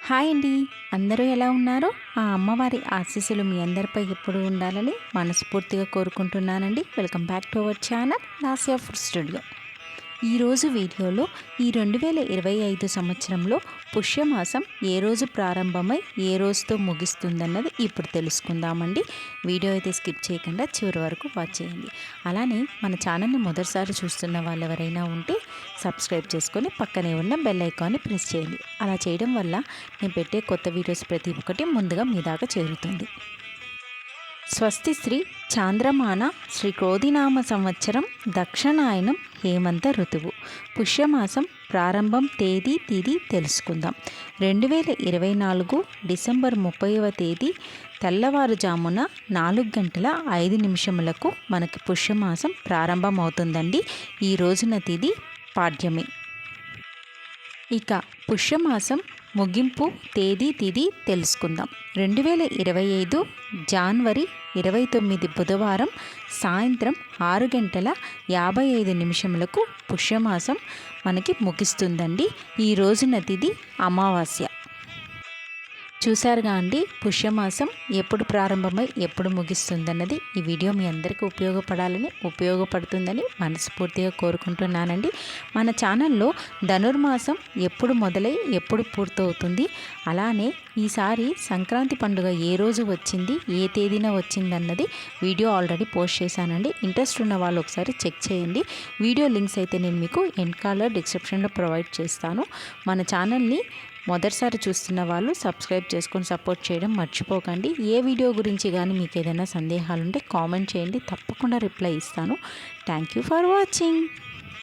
Hi అండి. అందరూ ఎలా ఉన్నారు? ఆ అమ్మవారి ఆశీస్సులు మీ అందరిపై ఎప్పుడు ఉండాలని మనస్ఫూర్తిగా కోరుకుంటున్నానండి. Welcome back to our channel Lasya food studio. ఈరోజు వీడియోలో ఈ 2025 సంవత్సరంలో పుష్యమాసం ఏ రోజు ప్రారంభమై ఏ రోజుతో ముగిస్తుందన్నది ఇప్పుడు తెలుసుకుందామండి. వీడియో అయితే స్కిప్ చేయకుండా చివరి వరకు వాచ్ చేయండి. అలానే మన ఛానల్ని మొదటిసారి చూస్తున్న వాళ్ళు ఎవరైనా ఉంటే సబ్స్క్రైబ్ చేసుకొని పక్కనే ఉన్న బెల్ ఐకాన్ని ప్రెస్ చేయండి. అలా చేయడం వల్ల నేను పెట్టే కొత్త వీడియోస్ ప్రతి ఒక్కటి ముందుగా మీ దాకా చేరుతుంది. స్వస్తి శ్రీ చాంద్రమాన శ్రీ క్రోధినామ సంవత్సరం దక్షిణాయనం హేమంత ఋతువు పుష్యమాసం ప్రారంభం తేదీ తిథి తెలుసుకుందాం. 2024 డిసెంబర్ 30వ తేదీ తెల్లవారుజామున 4:05 మనకి పుష్యమాసం ప్రారంభమవుతుందండి. ఈ రోజున తిథి పాడ్యమి. ఇక పుష్యమాసం ముగింపు తేదీ తిథి తెలుసుకుందాం. 2025 జనవరి 29 బుధవారం సాయంత్రం 6:55 పుష్యమాసం మనకి ముగిస్తుందండి. ఈ రోజున తిథి అమావాస్య. చూశారుగా అండి, పుష్యమాసం ఎప్పుడు ప్రారంభమై ఎప్పుడు ముగిస్తుందన్నది. ఈ వీడియో మీ అందరికీ ఉపయోగపడుతుందని మనస్ఫూర్తిగా కోరుకుంటున్నానండి. మన ఛానల్లో ధనుర్మాసం ఎప్పుడు మొదలై ఎప్పుడు పూర్తవుతుంది, అలానే ఈసారి సంక్రాంతి పండుగ ఏ రోజు వచ్చింది, ఏ తేదీన వచ్చిందన్నది వీడియో ఆల్రెడీ పోస్ట్ చేశానండి. ఇంట్రెస్ట్ ఉన్న వాళ్ళు ఒకసారి చెక్ చేయండి. వీడియో లింక్స్ అయితే నేను మీకు ఎండ్ కార్డ్లో డిస్క్రిప్షన్లో ప్రొవైడ్ చేస్తాను. మన ఛానల్ని మొదటిసారి చూస్తున్న వాళ్ళు సబ్స్క్రైబ్ చేసుకొని సపోర్ట్ చేయడం మర్చిపోకండి. ఏ వీడియో గురించి కానీ మీకు ఏదైనా సందేహాలు ఉంటే కామెంట్ చేయండి, తప్పకుండా రిప్లై ఇస్తాను. Thank you for watching.